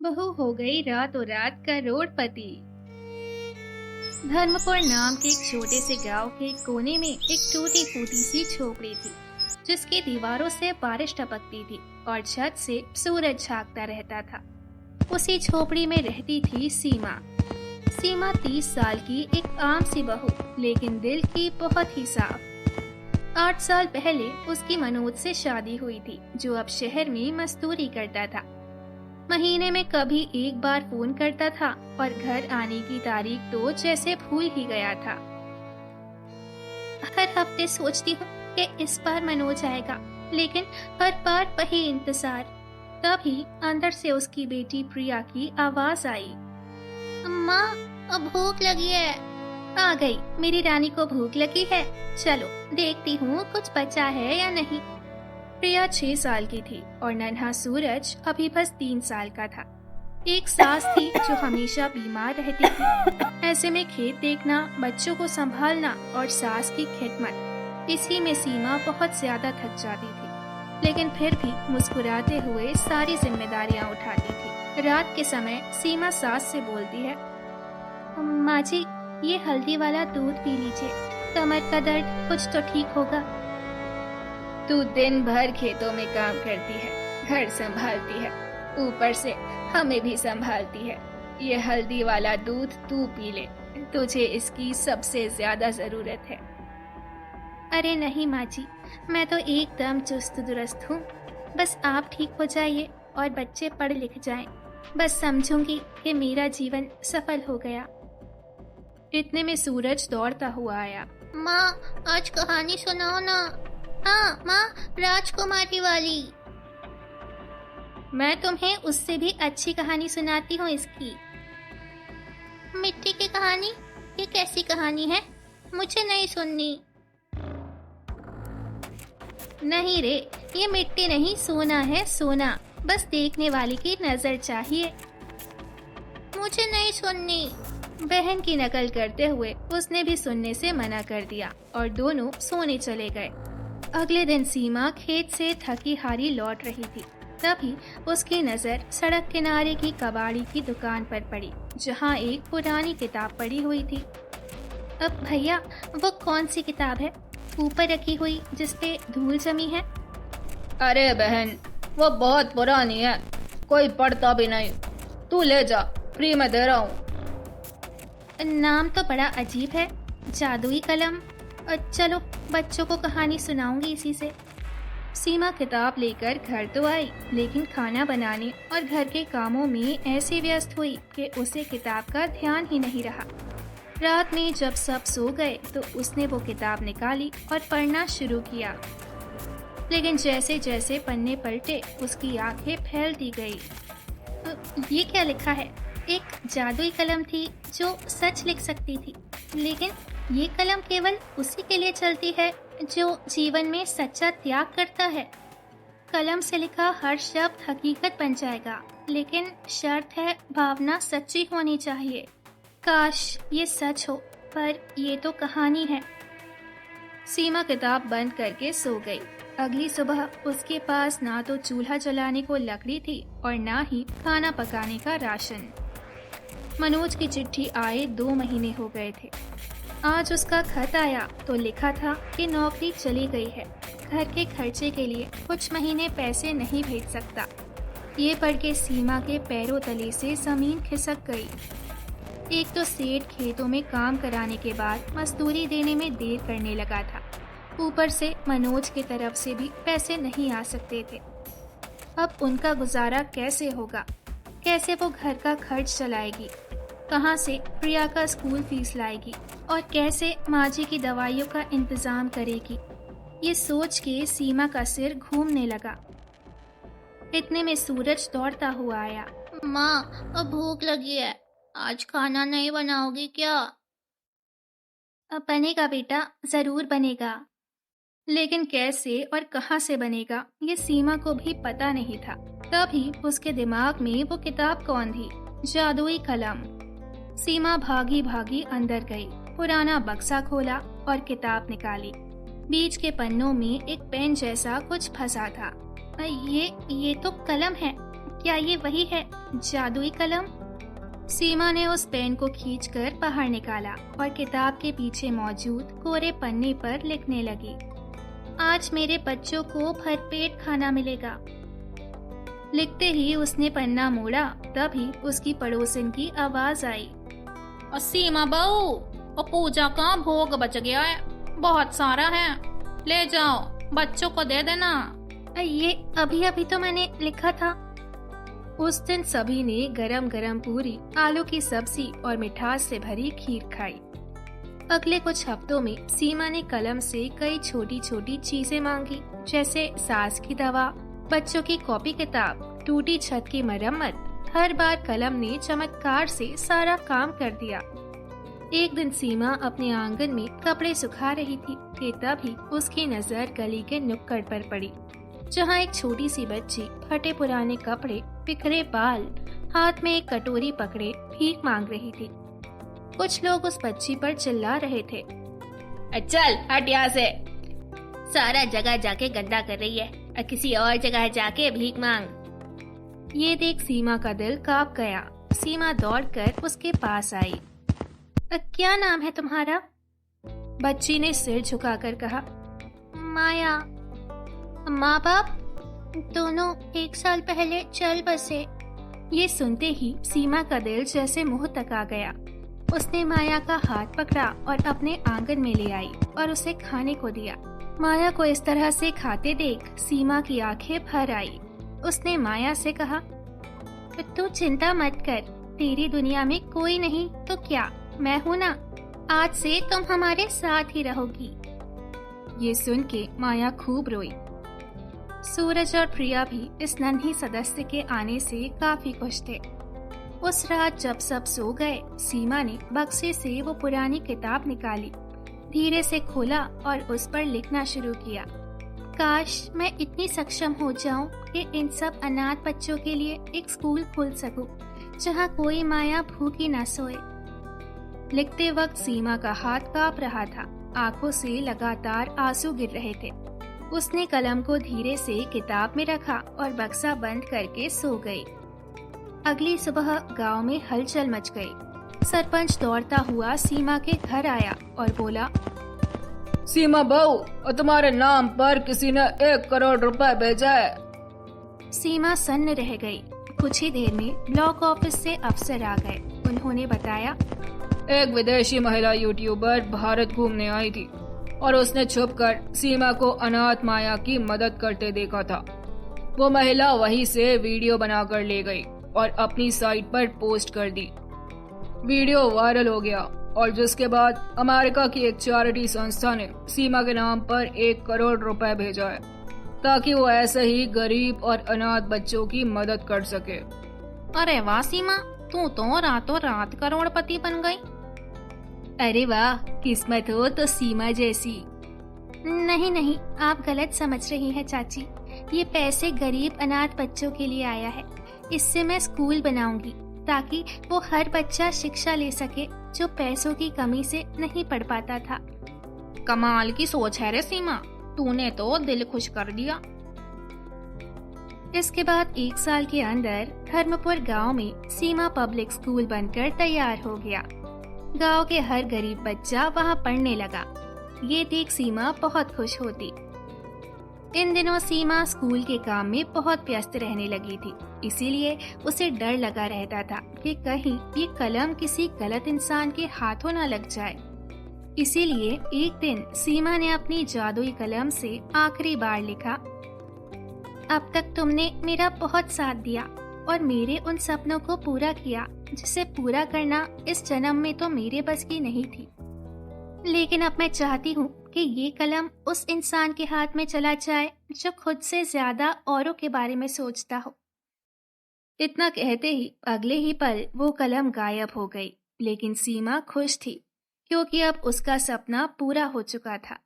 बहू हो गई रातों रात करोड़पति। धर्मपुर नाम के एक छोटे से गांव के कोने में एक टूटी फूटी सी झोपड़ी थी, जिसकी दीवारों से बारिश टपकती थी और छत से सूरज झांकता रहता था। उसी झोपड़ी में रहती थी सीमा। सीमा 30 साल की एक आम सी बहू, लेकिन दिल की बहुत ही साफ। 8 साल पहले उसकी मनोज से शादी हुई थी, जो अब शहर में मजदूरी करता था। महीने में कभी एक बार फोन करता था और घर आने की तारीख तो जैसे भूल ही गया था। हर हफ्ते सोचती हूँ कि इस बार मनोज आएगा, लेकिन हर बार वही इंतजार। तभी अंदर से उसकी बेटी प्रिया की आवाज आई, अम्मा, अब भूख लगी है। आ गई, मेरी रानी को भूख लगी है। चलो देखती हूँ कुछ बचा है या नहीं। प्रिया 6 साल की थी और नन्हा सूरज अभी बस 3 साल का था। एक सास थी जो हमेशा बीमार रहती थी। ऐसे में खेत देखना, बच्चों को संभालना और सास की खिदमत, इसी में सीमा बहुत ज्यादा थक जाती थी, लेकिन फिर भी मुस्कुराते हुए सारी जिम्मेदारियां उठाती थी। रात के समय सीमा सास से बोलती है, माँ जी, ये हल्दी वाला दूध पी लीजिए, कमर का दर्द कुछ तो ठीक होगा। तू दिन भर खेतों में काम करती है, घर संभालती है, ऊपर से हमें भी संभालती है। ये हल्दी वाला दूध तू पी ले, तुझे इसकी सबसे ज्यादा जरूरत है। अरे नहीं माँ जी, मैं तो एकदम चुस्त दुरुस्त हूँ। बस आप ठीक हो जाइए और बच्चे पढ़ लिख जाएं, बस समझूंगी कि मेरा जीवन सफल हो गया। इतने में सूरज दौड़ता हुआ आया। माँ, आज कहानी सुनाओ ना। हाँ माँ, राजकुमारी वाली। मैं तुम्हें उससे भी अच्छी कहानी सुनाती हूँ इसकी। मिट्टी की कहानी? ये कैसी कहानी है? मुझे नहीं सुननी। नहीं रे, ये मिट्टी नहीं, सोना है, सोना। बस देखने वाले की नजर चाहिए। मुझे नहीं सुननी। बहन की नकल करते हुए उसने भी सुनने से मना कर दिया और दोनों सोने चले गए। अगले दिन सीमा खेत से थकी हारी लौट रही थी। तभी उसकी नजर सड़क किनारे की कबाड़ी की दुकान पर पड़ी, जहाँ एक पुरानी किताब पड़ी हुई थी। अब भैया, वो कौन सी किताब है ऊपर रखी हुई जिसपे धूल जमी है? अरे बहन, वो बहुत पुरानी है, कोई पढ़ता भी नहीं। तू ले जा, फ्री में दे रहा हूँ। नाम तो बड़ा अजीब है, जादुई कलम। चलो बच्चों को कहानी सुनाऊंगी इसी से। सीमा किताब लेकर घर तो आई, लेकिन खाना बनाने और घर के कामों में ऐसे व्यस्त हुई कि उसे किताब का ध्यान ही नहीं रहा। रात में जब सब सो गए तो उसने वो किताब निकाली और पढ़ना शुरू किया, लेकिन जैसे जैसे पन्ने पलटे उसकी आंखें फैलती गई। ये क्या लिखा है? एक जादुई कलम थी जो सच लिख सकती थी, लेकिन ये कलम केवल उसी के लिए चलती है जो जीवन में सच्चा त्याग करता है। कलम से लिखा हर शब्द हकीकत बन जाएगा, लेकिन शर्त है भावना सच्ची होनी चाहिए। काश ये सच हो, पर ये तो कहानी है। सीमा किताब बंद करके सो गई। अगली सुबह उसके पास ना तो चूल्हा जलाने को लकड़ी थी और ना ही खाना पकाने का राशन। मनोज की चिट्ठी आए 2 महीने हो गए थे। आज उसका खत आया तो लिखा था कि नौकरी चली गई है, घर के खर्चे के लिए कुछ महीने पैसे नहीं भेज सकता। ये पढ़ के सीमा के पैरों तले से जमीन खिसक गई। एक तो सेठ खेतों में काम कराने के बाद मजदूरी देने में देर करने लगा था, ऊपर से मनोज की तरफ से भी पैसे नहीं आ सकते थे। अब उनका गुजारा कैसे होगा? कैसे वो घर का खर्च चलाएगी? कहाँ से प्रिया का स्कूल फीस लाएगी और कैसे माँ जी की दवाइयों का इंतजाम करेगी? ये सोच के सीमा का सिर घूमने लगा। इतने में सूरज दौड़ता हुआ आया। माँ, अब भूख लगी है, आज खाना नहीं बनाओगी क्या? अब बनेगा बेटा, जरूर बनेगा, लेकिन कैसे और कहाँ से बनेगा ये सीमा को भी पता नहीं था। तभी उसके दिमाग में वो किताब कौन थी? जादुई कलम। सीमा भागी भागी अंदर गई, पुराना बक्सा खोला और किताब निकाली। बीच के पन्नों में एक पेन जैसा कुछ फंसा था। ये तो कलम है, क्या ये वही है, जादुई कलम? सीमा ने उस पेन को खींचकर बाहर निकाला और किताब के पीछे मौजूद कोरे पन्ने पर लिखने लगी। आज मेरे बच्चों को भरपेट खाना मिलेगा। लिखते ही उसने पन्ना मोड़ा, तभी उसकी पड़ोसन की आवाज आई। और सीमा बहू, और पूजा का भोग बच गया है, बहुत सारा है, ले जाओ, बच्चों को दे देना। ये अभी अभी तो मैंने लिखा था। उस दिन सभी ने गरम गरम पूरी, आलू की सब्जी और मिठास से भरी खीर खाई। अगले कुछ हफ्तों में सीमा ने कलम से कई छोटी छोटी चीजें मांगी, जैसे सास की दवा, बच्चों की कॉपी किताब, टूटी छत की मरम्मत। हर बार कलम ने चमत्कार से सारा काम कर दिया। एक दिन सीमा अपने आंगन में कपड़े सुखा रही थी कि तभी उसकी नजर गली के नुक्कड़ पर पड़ी, जहाँ एक छोटी सी बच्ची फटे पुराने कपड़े, बिखरे बाल, हाथ में एक कटोरी पकड़े भीख मांग रही थी। कुछ लोग उस बच्ची पर चिल्ला रहे थे, चल हट यहाँ से, सारा जगह जाके गंदा कर रही है और किसी और जगह जाके भीख मांग। ये देख सीमा का दिल कांप गया। सीमा दौड़कर उसके पास आई। क्या नाम है तुम्हारा? बच्ची ने सिर झुकाकर कहा। माया। माँ बाप दोनों 1 साल पहले चल बसे। ये सुनते ही सीमा का दिल जैसे मुंह तक आ गया। उसने माया का हाथ पकड़ा और अपने आंगन में ले आई और उसे खाने को दिया। माया को इस तरह से खाते देख सीमा की आंखें भर आई। उसने माया से कहा, तू चिंता मत कर, तेरी दुनिया में कोई नहीं तो क्या, मैं हूँ ना। आज से तुम हमारे साथ ही रहोगी। ये सुन के माया खूब रोई। सूरज और प्रिया भी इस नन्ही सदस्य के आने से काफी खुश थे। उस रात जब सब सो गए, सीमा ने बक्से से वो पुरानी किताब निकाली, धीरे से खोला और उस पर लिखना शुरू किया। काश मैं इतनी सक्षम हो जाऊं कि इन सब अनाथ बच्चों के लिए एक स्कूल खोल सकूं, जहां कोई माया भूखी न सोए। लिखते वक्त सीमा का हाथ कांप रहा था, आंखों से लगातार आंसू गिर रहे थे। उसने कलम को धीरे से किताब में रखा और बक्सा बंद करके सो गई। अगली सुबह गांव में हलचल मच गई। सरपंच दौड़ता हुआ सीमा के घर आया और बोला, सीमा बहू, और तुम्हारे नाम पर किसी ने 1 करोड़ रुपए भेजा है। सीमा सन्न रह गई। कुछ ही देर में ब्लॉक ऑफिस से अफसर आ गए। उन्होंने बताया, एक विदेशी महिला यूट्यूबर भारत घूमने आई थी और उसने छुपकर सीमा को अनाथ माया की मदद करते देखा था। वो महिला वहीं से वीडियो बनाकर ले गई और अपनी साइट पर पोस्ट कर दी। वीडियो वायरल हो गया और जिसके बाद अमेरिका की एक चैरिटी संस्था ने सीमा के नाम पर 1 करोड़ रुपए भेजा है, ताकि वो ऐसे ही गरीब और अनाथ बच्चों की मदद कर सके। अरे वाह सीमा, तू तो रातों रात करोड़पति बन गई। अरे वाह, किस्मत हो तो सीमा जैसी। नहीं नहीं, आप गलत समझ रही हैं चाची। ये पैसे गरीब अनाथ बच्चों के लिए आया है। इससे मैं स्कूल बनाऊंगी ताकि वो हर बच्चा शिक्षा ले सके जो पैसों की कमी से नहीं पढ़ पाता था। कमाल की सोच है रे सीमा, तूने तो दिल खुश कर दिया। इसके बाद 1 साल के अंदर धर्मपुर गांव में सीमा पब्लिक स्कूल बनकर तैयार हो गया। गांव के हर गरीब बच्चा वहां पढ़ने लगा। ये देख सीमा बहुत खुश होती। इन दिनों सीमा स्कूल के काम में बहुत व्यस्त रहने लगी थी, इसीलिए उसे डर लगा रहता था कि कहीं ये कलम किसी गलत इंसान के हाथों न लग जाए। इसीलिए एक दिन सीमा ने अपनी जादुई कलम से आखिरी बार लिखा, अब तक तुमने मेरा बहुत साथ दिया और मेरे उन सपनों को पूरा किया जिसे पूरा करना इस जन्म में तो मेरे बस की नहीं थी। लेकिन अब मैं चाहती हूँ कि ये कलम उस इंसान के हाथ में चला जाए जो खुद से ज्यादा औरों के बारे में सोचता हो। इतना कहते ही अगले ही पल वो कलम गायब हो गई। लेकिन सीमा खुश थी क्योंकि अब उसका सपना पूरा हो चुका था।